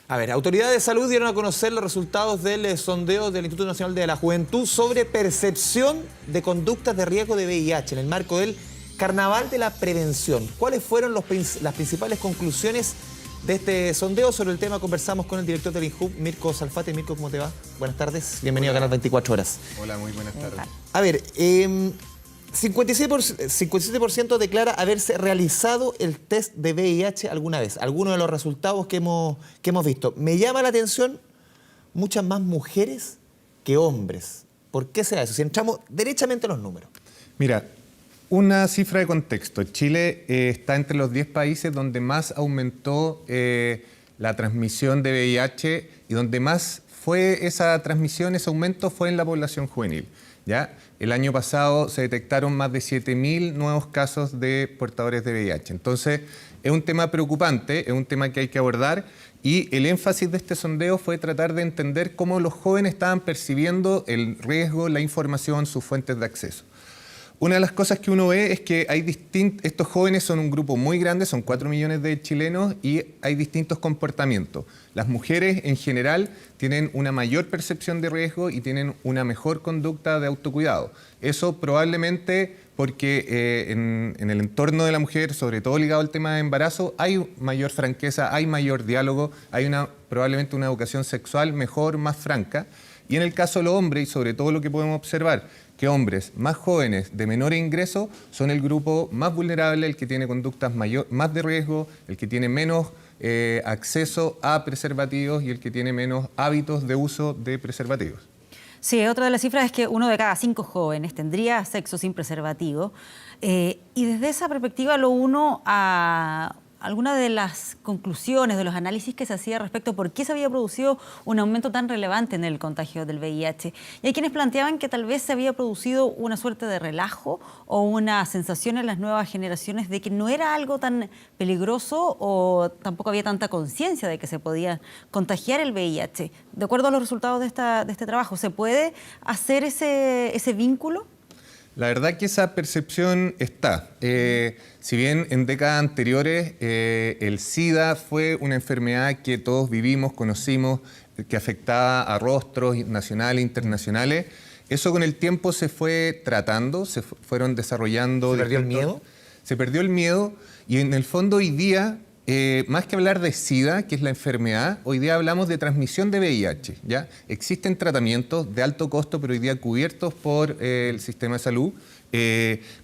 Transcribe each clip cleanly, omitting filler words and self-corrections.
A ver, autoridades de salud dieron a conocer los resultados del sondeo del Instituto Nacional de la Juventud sobre percepción de conductas de riesgo de VIH en el marco del Carnaval de la Prevención. ¿Cuáles fueron las principales conclusiones de este sondeo? Sobre el tema conversamos con el director del INJUV, Mirko Salfate. Mirko, ¿cómo te va? Buenas tardes, bienvenido a Canal 24 Horas. Hola, muy buenas tardes. A ver, 57% declara haberse realizado el test de VIH alguna vez. Algunos de los resultados que hemos visto. Me llama la atención muchas más mujeres que hombres. ¿Por qué será eso? Si entramos derechamente en los números. Mira, una cifra de contexto. Chile está entre los 10 países donde más aumentó la transmisión de VIH y donde más fue esa transmisión, ese aumento fue en la población juvenil. ¿Ya? El año pasado se detectaron más de 7.000 nuevos casos de portadores de VIH. Entonces, es un tema preocupante, es un tema que hay que abordar y el énfasis de este sondeo fue tratar de entender cómo los jóvenes estaban percibiendo el riesgo, la información, sus fuentes de acceso. Una de las cosas que uno ve es que estos jóvenes son un grupo muy grande, son 4 millones de chilenos y hay distintos comportamientos. Las mujeres en general tienen una mayor percepción de riesgo y tienen una mejor conducta de autocuidado. Eso probablemente porque en el entorno de la mujer, sobre todo ligado al tema de embarazo, hay mayor franqueza, hay mayor diálogo, hay probablemente una educación sexual mejor, más franca. Y en el caso de los hombres, y sobre todo lo que podemos observar, que hombres más jóvenes de menor ingreso son el grupo más vulnerable, el que tiene conductas más de riesgo, el que tiene menos acceso a preservativos y el que tiene menos hábitos de uso de preservativos. Sí, otra de las cifras es que 1 de cada 5 jóvenes tendría sexo sin preservativo. Y desde esa perspectiva lo uno a algunas de las conclusiones, de los análisis que se hacía respecto a por qué se había producido un aumento tan relevante en el contagio del VIH. Y hay quienes planteaban que tal vez se había producido una suerte de relajo o una sensación en las nuevas generaciones de que no era algo tan peligroso o tampoco había tanta conciencia de que se podía contagiar el VIH. De acuerdo a los resultados de este trabajo, ¿se puede hacer ese vínculo? La verdad que esa percepción está. Si bien en décadas anteriores el SIDA fue una enfermedad que todos vivimos, conocimos, que afectaba a rostros nacionales e internacionales, eso con el tiempo se fue tratando, se fueron desarrollando... ¿Se perdió el miedo? Se perdió el miedo y en el fondo hoy día, más que hablar de SIDA, que es la enfermedad, hoy día hablamos de transmisión de VIH. ¿Ya? Existen tratamientos de alto costo, pero hoy día cubiertos por el sistema de salud,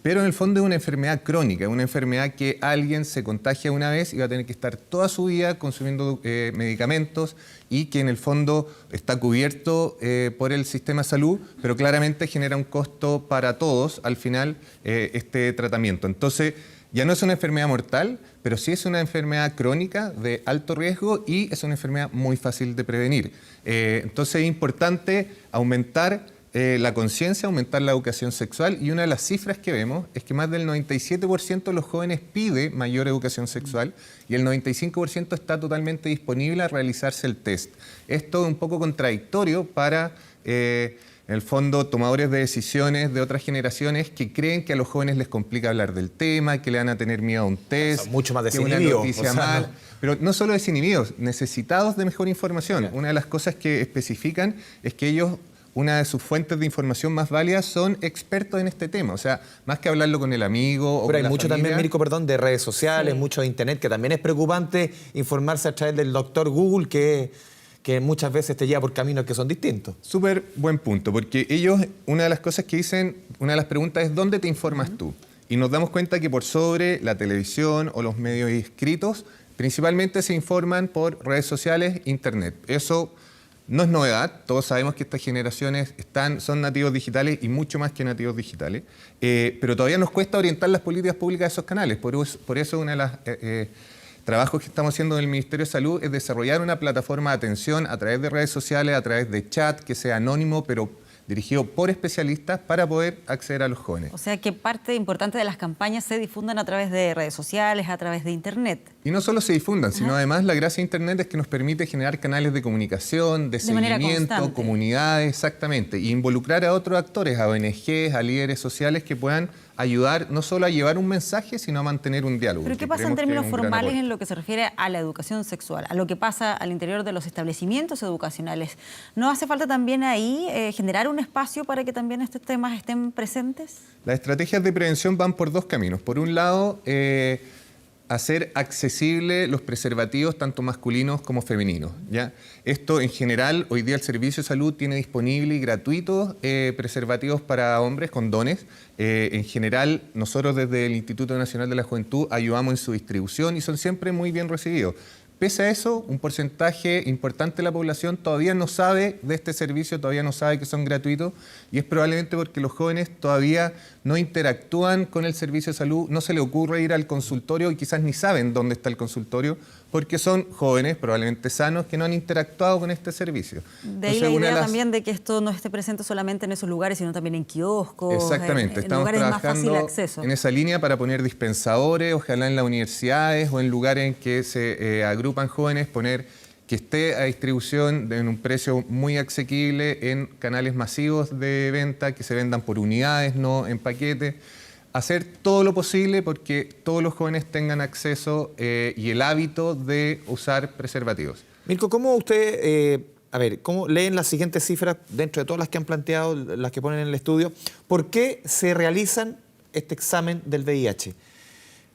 pero en el fondo es una enfermedad crónica, es una enfermedad que alguien se contagia una vez y va a tener que estar toda su vida consumiendo medicamentos y que en el fondo está cubierto por el sistema de salud, pero claramente genera un costo para todos al final este tratamiento. Entonces, ya no es una enfermedad mortal, pero sí es una enfermedad crónica de alto riesgo y es una enfermedad muy fácil de prevenir. Entonces es importante aumentar la conciencia, aumentar la educación sexual y una de las cifras que vemos es que más del 97% de los jóvenes pide mayor educación sexual y el 95% está totalmente disponible a realizarse el test. Esto es un poco contradictorio para... en el fondo, tomadores de decisiones de otras generaciones que creen que a los jóvenes les complica hablar del tema, que le van a tener miedo a un test, son mucho más desinhibidos, que una noticia mal. No. Pero no solo desinhibidos, necesitados de mejor información. Una de las cosas que especifican es que ellos, una de sus fuentes de información más válidas son expertos en este tema. O sea, más que hablarlo con el amigo o pero con la mucho familia, también, Mirko, perdón, de redes sociales, sí, mucho de internet, que también es preocupante informarse a través del doctor Google, que muchas veces te lleva por caminos que son distintos. Súper buen punto, porque ellos, una de las cosas que dicen, una de las preguntas es ¿dónde te informas tú? Y nos damos cuenta que por sobre la televisión o los medios escritos, principalmente se informan por redes sociales, internet. Eso no es novedad, todos sabemos que estas generaciones son nativos digitales y mucho más que nativos digitales, pero todavía nos cuesta orientar las políticas públicas de esos canales, por eso una de las... trabajos que estamos haciendo en el Ministerio de Salud es desarrollar una plataforma de atención a través de redes sociales, a través de chat, que sea anónimo, pero dirigido por especialistas para poder acceder a los jóvenes. O sea que parte importante de las campañas se difundan a través de redes sociales, a través de Internet. Y no solo se difundan, sino además la gracia de Internet es que nos permite generar canales de comunicación, de seguimiento, comunidades, exactamente, e involucrar a otros actores, a ONGs, a líderes sociales que puedan ayudar no solo a llevar un mensaje, sino a mantener un diálogo. ¿Pero qué pasa en términos formales en lo que se refiere a la educación sexual, a lo que pasa al interior de los establecimientos educacionales? ¿No hace falta también ahí generar un espacio para que también estos temas estén presentes? Las estrategias de prevención van por dos caminos. Por un lado, hacer accesibles los preservativos tanto masculinos como femeninos, ¿ya? Esto en general, hoy día el Servicio de Salud tiene disponible y gratuitos preservativos para hombres, condones. En general, nosotros desde el Instituto Nacional de la Juventud ayudamos en su distribución y son siempre muy bien recibidos. Pese a eso, un porcentaje importante de la población todavía no sabe de este servicio, todavía no sabe que son gratuitos, y es probablemente porque los jóvenes todavía no interactúan con el servicio de salud, no se les ocurre ir al consultorio y quizás ni saben dónde está el consultorio, porque son jóvenes, probablemente sanos, que no han interactuado con este servicio. De ahí la idea también de que esto no esté presente solamente en esos lugares, sino también en kioscos, exactamente, en lugares de más fácil acceso. En esa línea para poner dispensadores, ojalá en las universidades o en lugares en que se agrupan jóvenes, poner que esté a distribución en un precio muy asequible en canales masivos de venta, que se vendan por unidades, no en paquetes. Hacer todo lo posible porque todos los jóvenes tengan acceso y el hábito de usar preservativos. Mirko, ¿cómo usted, cómo leen las siguientes cifras dentro de todas las que han planteado, las que ponen en el estudio? ¿Por qué se realizan este examen del VIH?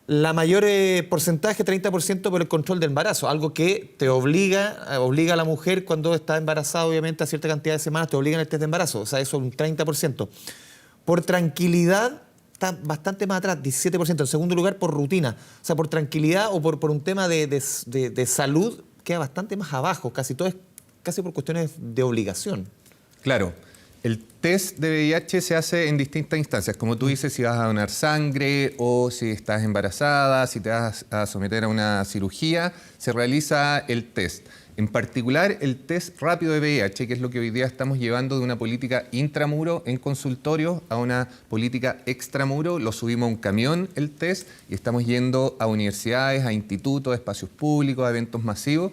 La mayor porcentaje, 30%, por el control del embarazo, algo que te obliga a la mujer cuando está embarazada, obviamente, a cierta cantidad de semanas, te obligan el test de embarazo, o sea, eso es un 30%. Por tranquilidad, está bastante más atrás, 17%. En segundo lugar, por rutina. O sea, por tranquilidad o por un tema de salud, queda bastante más abajo. Casi todo es casi por cuestiones de obligación. Claro. El test de VIH se hace en distintas instancias. Como tú dices, si vas a donar sangre o si estás embarazada, si te vas a someter a una cirugía, se realiza el test. En particular, el test rápido de VIH, que es lo que hoy día estamos llevando de una política intramuro en consultorios a una política extramuro. Lo subimos a un camión, el test, y estamos yendo a universidades, a institutos, a espacios públicos, a eventos masivos.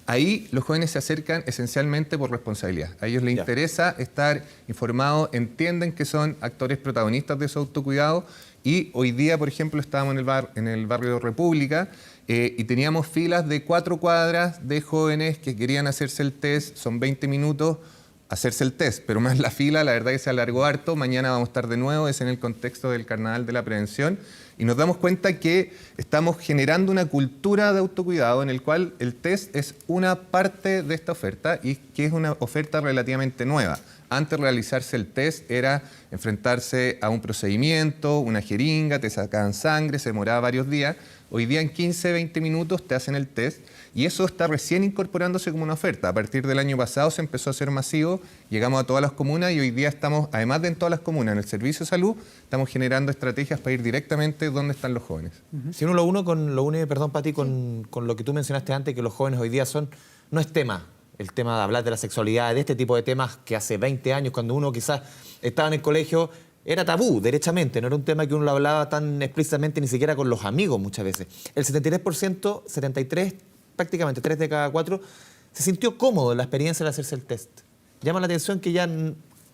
Ahí los jóvenes se acercan esencialmente por responsabilidad. A ellos les interesa estar informados, entienden que son actores protagonistas de su autocuidado, y hoy día, por ejemplo, estábamos en el barrio República y teníamos filas de 4 cuadras de jóvenes que querían hacerse el test. Son 20 minutos hacerse el test, pero más la fila, la verdad que se alargó harto. Mañana vamos a estar de nuevo, es en el contexto del Carnaval de la Prevención, y nos damos cuenta que estamos generando una cultura de autocuidado en el cual el test es una parte de esta oferta y que es una oferta relativamente nueva. Antes de realizarse el test era enfrentarse a un procedimiento, una jeringa, te sacaban sangre, se demoraba varios días. Hoy día en 15, 20 minutos te hacen el test y eso está recién incorporándose como una oferta. A partir del año pasado se empezó a hacer masivo, llegamos a todas las comunas y hoy día estamos, además de en todas las comunas, en el servicio de salud, estamos generando estrategias para ir directamente donde están los jóvenes. Si uno lo une, perdón, Pati, con lo que tú mencionaste antes, que los jóvenes hoy día no es tema. El tema de hablar de la sexualidad, de este tipo de temas que hace 20 años, cuando uno quizás estaba en el colegio, era tabú, derechamente. No era un tema que uno lo hablaba tan explícitamente, ni siquiera con los amigos muchas veces. El 73%, 73%, prácticamente 3 de cada 4, se sintió cómodo en la experiencia de hacerse el test. Llama la atención que ya,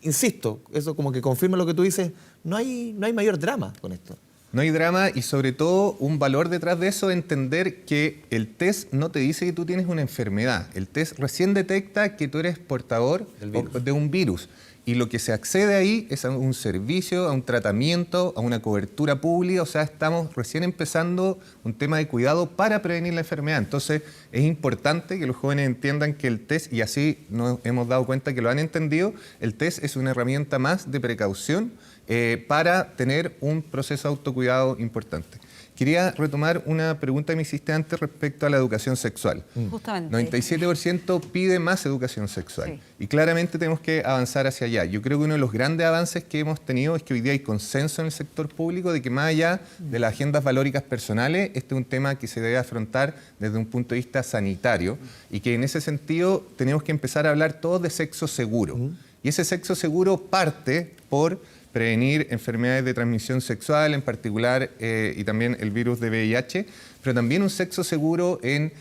insisto, eso como que confirma lo que tú dices, no hay mayor drama con esto. No hay drama y sobre todo un valor detrás de eso, entender que el test no te dice que tú tienes una enfermedad. El test recién detecta que tú eres portador de un virus. Y lo que se accede ahí es a un servicio, a un tratamiento, a una cobertura pública. O sea, estamos recién empezando un tema de cuidado para prevenir la enfermedad. Entonces, es importante que los jóvenes entiendan que el test, y así nos hemos dado cuenta que lo han entendido, el test es una herramienta más de precaución para tener un proceso de autocuidado importante. Quería retomar una pregunta que me hiciste antes respecto a la educación sexual. Justamente. 97% pide más educación sexual. Sí. Y claramente tenemos que avanzar hacia allá. Yo creo que uno de los grandes avances que hemos tenido es que hoy día hay consenso en el sector público de que más allá de las agendas valóricas personales, este es un tema que se debe afrontar desde un punto de vista sanitario y que en ese sentido tenemos que empezar a hablar todos de sexo seguro. Y ese sexo seguro parte por prevenir enfermedades de transmisión sexual en particular y también el virus de VIH, pero también un sexo seguro en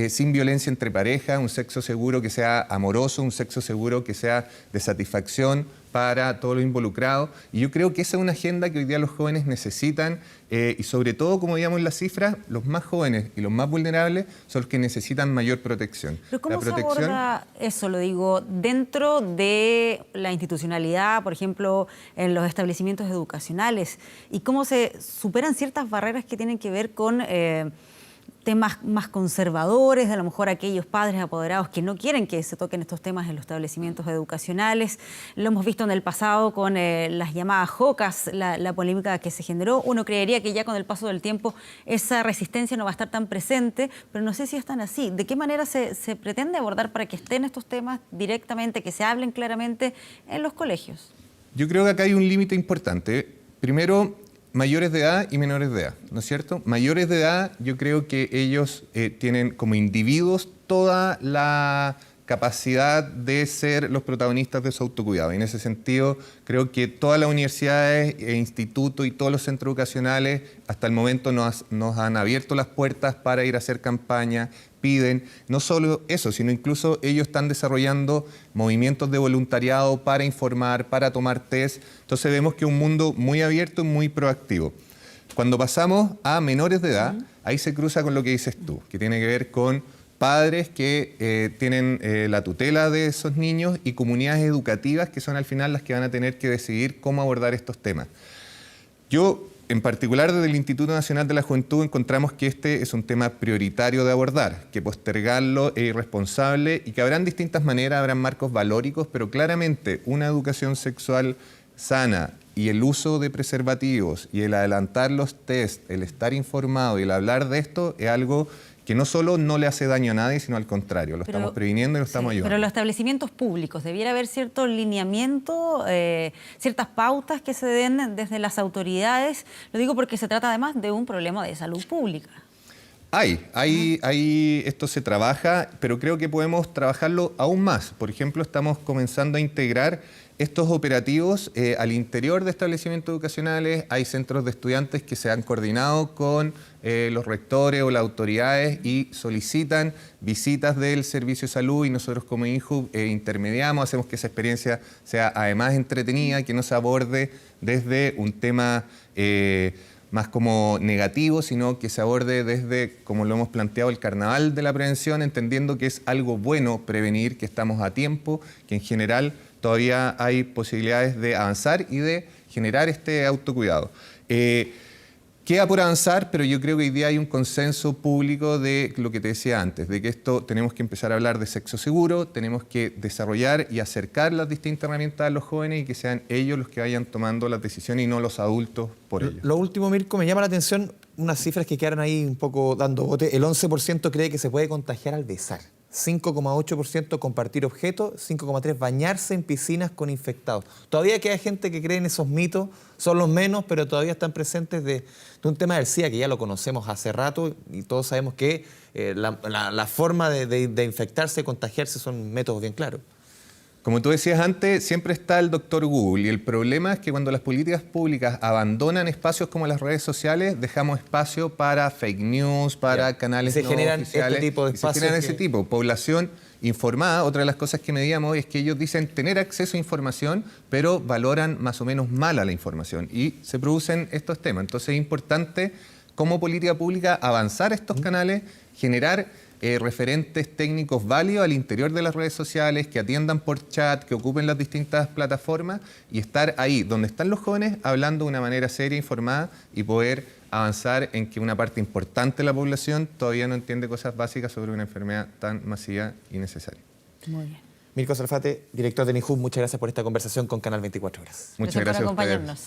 sin violencia entre parejas, un sexo seguro que sea amoroso, un sexo seguro que sea de satisfacción para todos los involucrados. Y yo creo que esa es una agenda que hoy día los jóvenes necesitan y sobre todo, como digamos en las cifras, los más jóvenes y los más vulnerables son los que necesitan mayor protección. ¿Pero cómo se aborda eso, lo digo, dentro de la institucionalidad, por ejemplo, en los establecimientos educacionales? ¿Y cómo se superan ciertas barreras que tienen que ver con temas más conservadores, de a lo mejor aquellos padres apoderados que no quieren que se toquen estos temas en los establecimientos educacionales? Lo hemos visto en el pasado con las llamadas jocas, la polémica que se generó. Uno creería que ya con el paso del tiempo esa resistencia no va a estar tan presente, pero no sé si es tan así. ¿De qué manera se pretende abordar para que estén estos temas directamente, que se hablen claramente en los colegios? Yo creo que acá hay un límite importante. Primero, mayores de edad y menores de edad, ¿no es cierto? Mayores de edad, yo creo que ellos tienen como individuos toda la capacidad de ser los protagonistas de su autocuidado. Y en ese sentido, creo que todas las universidades e institutos y todos los centros educacionales hasta el momento nos han abierto las puertas para ir a hacer campaña. Piden, no solo eso, sino incluso ellos están desarrollando movimientos de voluntariado para informar, para tomar test. Entonces vemos que es un mundo muy abierto y muy proactivo. Cuando pasamos a menores de edad, ahí se cruza con lo que dices tú, que tiene que ver con padres que tienen la tutela de esos niños y comunidades educativas que son al final las que van a tener que decidir cómo abordar estos temas. Yo, en particular, desde el Instituto Nacional de la Juventud encontramos que este es un tema prioritario de abordar, que postergarlo es irresponsable y que habrán distintas maneras, habrán marcos valóricos, pero claramente una educación sexual sana y el uso de preservativos y el adelantar los test, el estar informado y el hablar de esto es algo que no solo no le hace daño a nadie, sino al contrario, lo estamos previniendo y lo estamos ayudando. Pero en los establecimientos públicos, ¿debiera haber cierto lineamiento, ciertas pautas que se den desde las autoridades? Lo digo porque se trata además de un problema de salud pública. Esto se trabaja, pero creo que podemos trabajarlo aún más. Por ejemplo, estamos comenzando a integrar estos operativos al interior de establecimientos educacionales. Hay centros de estudiantes que se han coordinado con los rectores o las autoridades y solicitan visitas del servicio de salud y nosotros como INJU intermediamos, hacemos que esa experiencia sea además entretenida, que no se aborde desde un tema más como negativo, sino que se aborde desde, como lo hemos planteado, el carnaval de la prevención, entendiendo que es algo bueno prevenir, que estamos a tiempo, que en general todavía hay posibilidades de avanzar y de generar este autocuidado. Queda por avanzar, pero yo creo que hoy día hay un consenso público de lo que te decía antes, de que esto tenemos que empezar a hablar de sexo seguro, tenemos que desarrollar y acercar las distintas herramientas a los jóvenes y que sean ellos los que vayan tomando las decisiones y no los adultos por ellos. Lo último, Mirko, me llama la atención unas cifras que quedaron ahí un poco dando bote. El 11% cree que se puede contagiar al besar. 5,8% compartir objetos, 5,3% bañarse en piscinas con infectados. Todavía queda gente que cree en esos mitos, son los menos, pero todavía están presentes de un tema del SIDA que ya lo conocemos hace rato y todos sabemos que la forma de infectarse, contagiarse son métodos bien claros. Como tú decías antes, siempre está el doctor Google y el problema es que cuando las políticas públicas abandonan espacios como las redes sociales, dejamos espacio para fake news, para canales no oficiales. Se generan este tipo de espacios. Se generan ese tipo, población informada. Otra de las cosas que medíamos hoy es que ellos dicen tener acceso a información, pero valoran más o menos mala la información y se producen estos temas. Entonces es importante como política pública avanzar estos canales, generar referentes técnicos válidos al interior de las redes sociales, que atiendan por chat, que ocupen las distintas plataformas y estar ahí, donde están los jóvenes, hablando de una manera seria, informada y poder avanzar en que una parte importante de la población todavía no entiende cosas básicas sobre una enfermedad tan masiva y necesaria. Muy bien. Mirko Salfate, director de INJU, muchas gracias por esta conversación con Canal 24 Horas. Muchas gracias por acompañarnos.